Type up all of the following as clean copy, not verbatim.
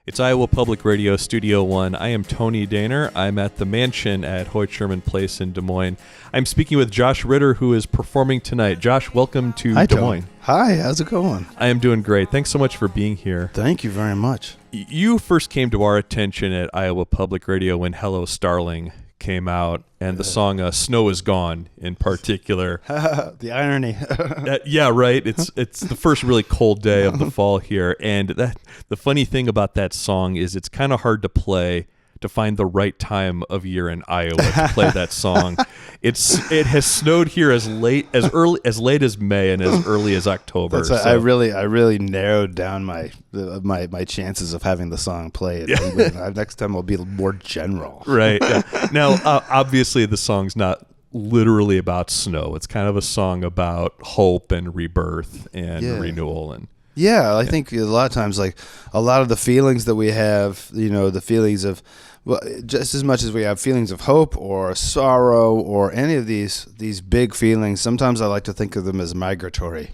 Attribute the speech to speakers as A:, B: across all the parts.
A: It's Iowa Public Radio Studio One. I am Tony Dehner. I'm at the mansion at Hoyt Sherman Place in Des Moines. I'm speaking with Josh Ritter, who is performing tonight. Josh, welcome to
B: Hi,
A: Des Moines.
B: Tony. Hi, how's it going?
A: I am doing great. Thanks so much for being here.
B: Thank you very much.
A: You first came to our attention at Iowa Public Radio when Hello Starling came out, and the song Snow Is Gone in particular.
B: The irony.
A: Yeah, right. It's the first really cold day of the fall here, and the funny thing about that song is it's kind of hard to find the right time of year in Iowa to play that song. It has snowed here as late as May and as early as October.
B: I really narrowed down my chances of having the song played. Yeah. Next time I'll be more general.
A: Right. Yeah. Now, obviously, the song's not literally about snow. It's kind of a song about hope and rebirth and renewal and.
B: Yeah, I think a lot of times, like a lot of the feelings that we have, the feelings of, well, just as much as we have feelings of hope or sorrow or any of these big feelings, sometimes I like to think of them as migratory.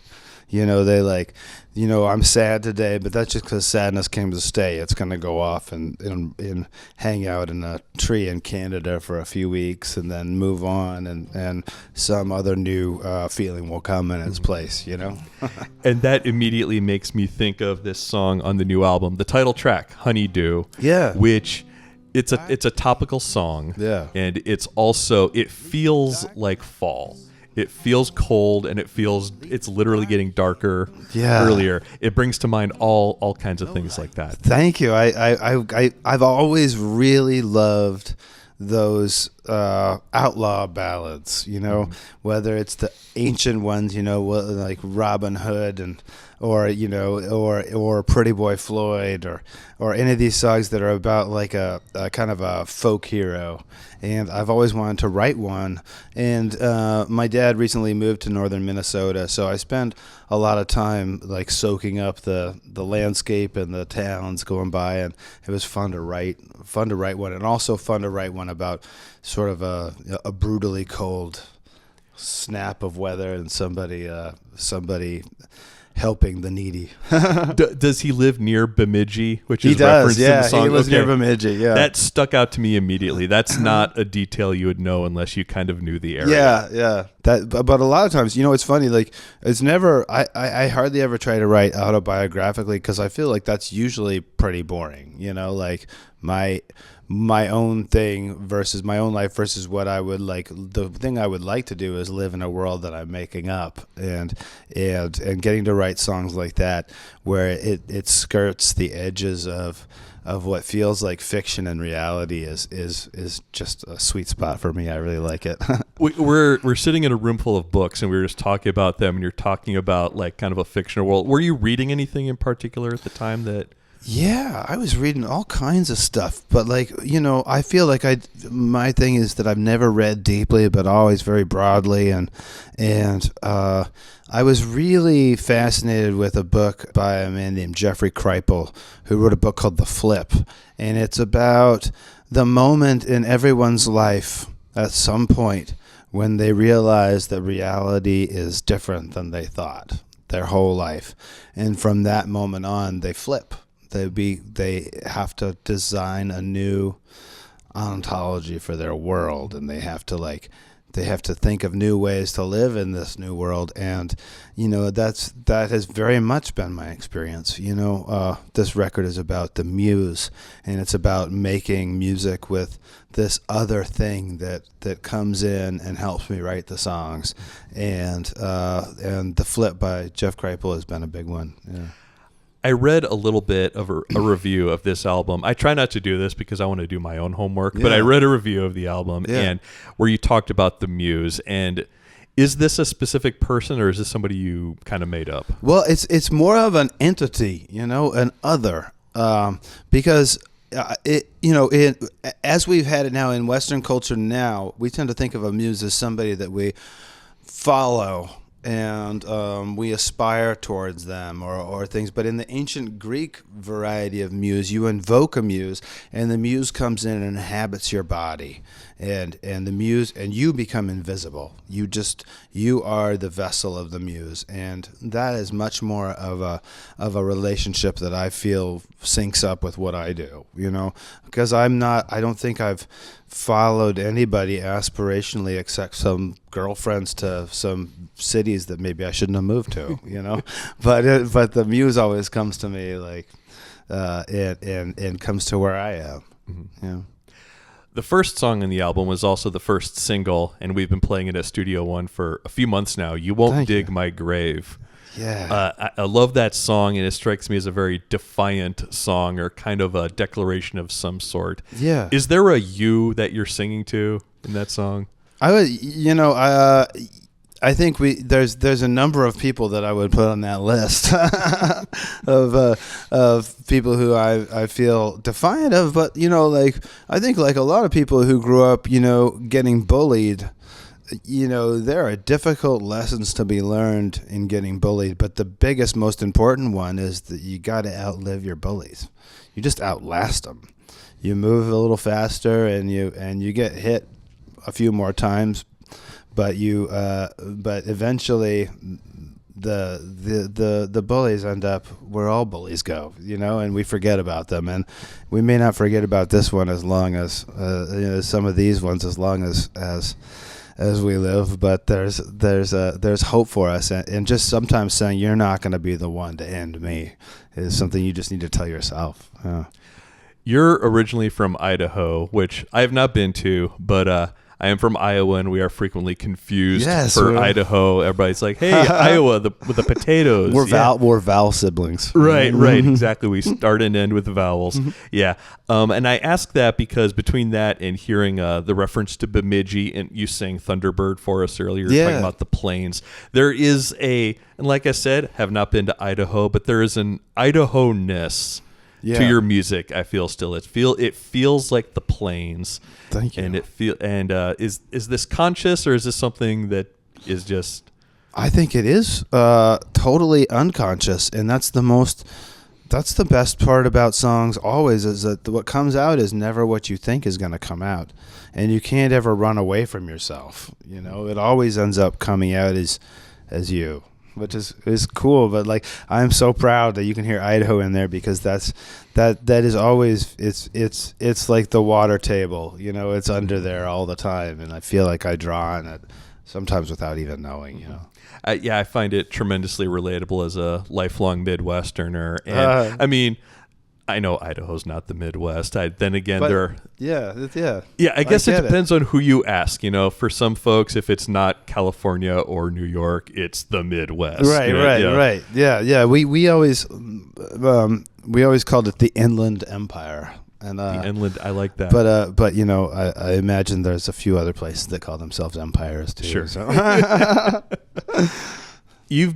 B: I'm sad today, but that's just because sadness came to stay. It's going to go off and hang out in a tree in Canada for a few weeks and then move on, and some other new feeling will come in its place,
A: And that immediately makes me think of this song on the new album, the title track, Honeydew, which it's a topical song, and it feels like fall. It feels cold, and it's literally getting darker earlier. It brings to mind all kinds of things like that.
B: Thank you. I've always really loved those outlaw ballads, whether it's the ancient ones, like Robin Hood or Pretty Boy Floyd or any of these songs that are about like a kind of a folk hero. And I've always wanted to write one. And my dad recently moved to northern Minnesota, so I spent a lot of time like soaking up the landscape and the towns going by, and it was fun to write one, and also fun to write one about sort of a brutally cold snap of weather and somebody helping the needy.
A: Does he live near Bemidji, which is
B: he does,
A: referenced in the song?
B: He lives near Bemidji, yeah.
A: That stuck out to me immediately. That's not a detail you would know unless you kind of knew the area.
B: Yeah. But a lot of times, it's funny, like it's never, I hardly ever try to write autobiographically because I feel like that's usually pretty boring, like my own thing versus my own life versus what I would like. The thing I would like to do is live in a world that I'm making up, and getting to write songs like that where it skirts the edges of what feels like fiction and reality is just a sweet spot for me. I really like it.
A: We're sitting in a room full of books, and we were just talking about them, and you're talking about like kind of a fictional world. Were you reading anything in particular at the time that?
B: Yeah, I was reading all kinds of stuff, but I feel like my thing is that I've never read deeply, but always very broadly, and I was really fascinated with a book by a man named Jeffrey Kripal, who wrote a book called The Flip, and it's about the moment in everyone's life at some point when they realize that reality is different than they thought their whole life, and from that moment on, they flip. They have to design a new ontology for their world, and they have to think of new ways to live in this new world, and that has very much been my experience. This record is about the muse, and it's about making music with this other thing that comes in and helps me write the songs, and The Flip by Jeff Kripal has been a big one. Yeah.
A: I read a little bit of a review of this album. I try not to do this because I want to do my own homework, but I read a review of the album and where you talked about the muse. And is this a specific person, or is this somebody you kind of made up?
B: Well, it's more of an entity, an other, because as we've had it now in Western culture now, we tend to think of a muse as somebody that we follow and we aspire towards them or things. But in the ancient Greek variety of muse, you invoke a muse, and the muse comes in and inhabits your body, and the muse, and you become invisible. You are the vessel of the muse, and that is much more of a relationship that I feel syncs up with what I do. Because I don't think I've followed anybody aspirationally except some girlfriends to some cities that maybe I shouldn't have moved to, but the muse always comes to me and comes to where I am.
A: Mm-hmm. The first song on the album was also the first single, and we've been playing it at Studio One for a few months now. You Won't Dig My Grave.
B: Yeah.
A: I love that song, and it strikes me as a very defiant song, or kind of a declaration of some sort.
B: Yeah.
A: Is there a you that you're singing to in that song?
B: I think there's a number of people that I would put on that list of people who I feel defiant of, but I think like a lot of people who grew up getting bullied, there are difficult lessons to be learned in getting bullied, but the biggest, most important one is that you got to outlive your bullies. You just outlast them. You move a little faster, and you get hit a few more times, but eventually the bullies end up where all bullies go, and we forget about them, and we may not forget about this one as long as some of these ones as long as we live, but there's hope for us, and just sometimes saying you're not going to be the one to end me is something you just need to tell yourself.
A: You're originally from Idaho, which I have not been to, but I am from Iowa, and we are frequently confused for Idaho. Everybody's like, "Hey, Iowa, with the potatoes."
B: We're vowel siblings.
A: Right, exactly. We start and end with vowels. Mm-hmm. Yeah, and I ask that because between that and hearing the reference to Bemidji, and you sang Thunderbird for us earlier, talking about the plains, there is and like I said, have not been to Idaho, but there is an Idaho-ness to your music. I feel still it feels like the plains.
B: Thank you.
A: And is this conscious, or is this something that is just?
B: I think it is totally unconscious, and that's the best part about songs always, is that what comes out is never what you think is going to come out, and you can't ever run away from yourself. It always ends up coming out as you, which is cool. But like, I'm so proud that you can hear Idaho in there, because that is always, it's like the water table, it's under there all the time, and I feel like I draw on it sometimes without even knowing.
A: I find it tremendously relatable as a lifelong Midwesterner, and I mean, I know Idaho's not the Midwest. Then again, there. I guess it depends on who you ask. For some folks, if it's not California or New York, it's the Midwest.
B: Right. Yeah. We always called it the Inland Empire. And
A: the inland, I like that.
B: But I imagine there's a few other places that call themselves empires too.
A: Sure. So.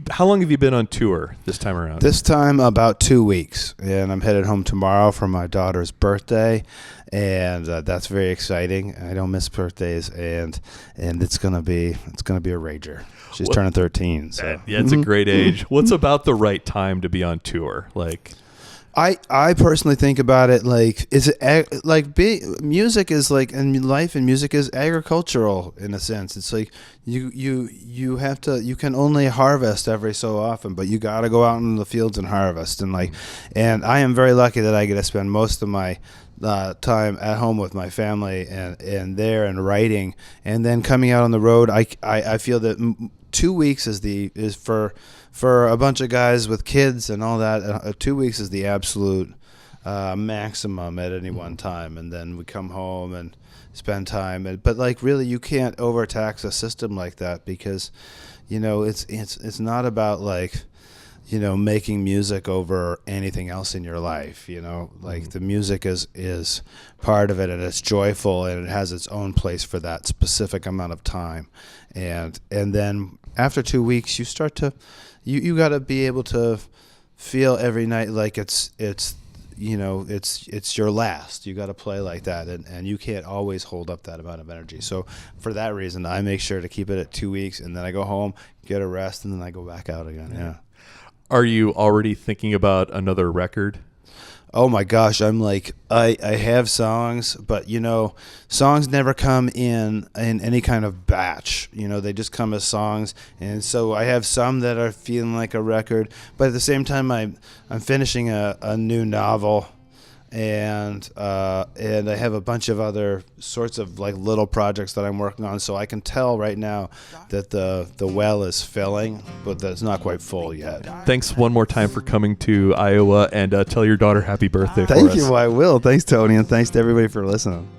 A: How long have you been on tour this time around?
B: This time about 2 weeks, and I'm headed home tomorrow for my daughter's birthday, and that's very exciting. I don't miss birthdays, and it's gonna be a rager. She's turning 13. So
A: it's a great age. What's about the right time to be on tour? Like,
B: I personally think about it like, is it like music is like, and life in music is agricultural in a sense. It's like you have to, you can only harvest every so often, but you got to go out in the fields and harvest, and I am very lucky that I get to spend most of my time at home with my family and there and writing, and then coming out on the road. I feel that 2 weeks is for a bunch of guys with kids and all that. 2 weeks is the absolute maximum at any one time, and then we come home and spend time. But like, really, you can't overtax a system like that, because it's not about like, making music over anything else in your life. Like, the music is part of it, and it's joyful, and it has its own place for that specific amount of time. And then after 2 weeks, you start to, you got to be able to feel every night like it's it's your last. You got to play like that, and you can't always hold up that amount of energy. So for that reason, I make sure to keep it at 2 weeks, and then I go home, get a rest, and then I go back out again. Yeah.
A: Are you already thinking about another record?
B: Oh my gosh, I'm like, I have songs, but songs never come in any kind of batch. They just come as songs, and so I have some that are feeling like a record, but at the same time, I'm finishing a new novel, and I have a bunch of other sorts of like little projects that I'm working on. So I can tell right now that the well is filling, but that it's not quite full yet.
A: Thanks one more time for coming to Iowa, and tell your daughter happy birthday for us.
B: Thank you. I will. Thanks, Tony, and thanks to everybody for listening.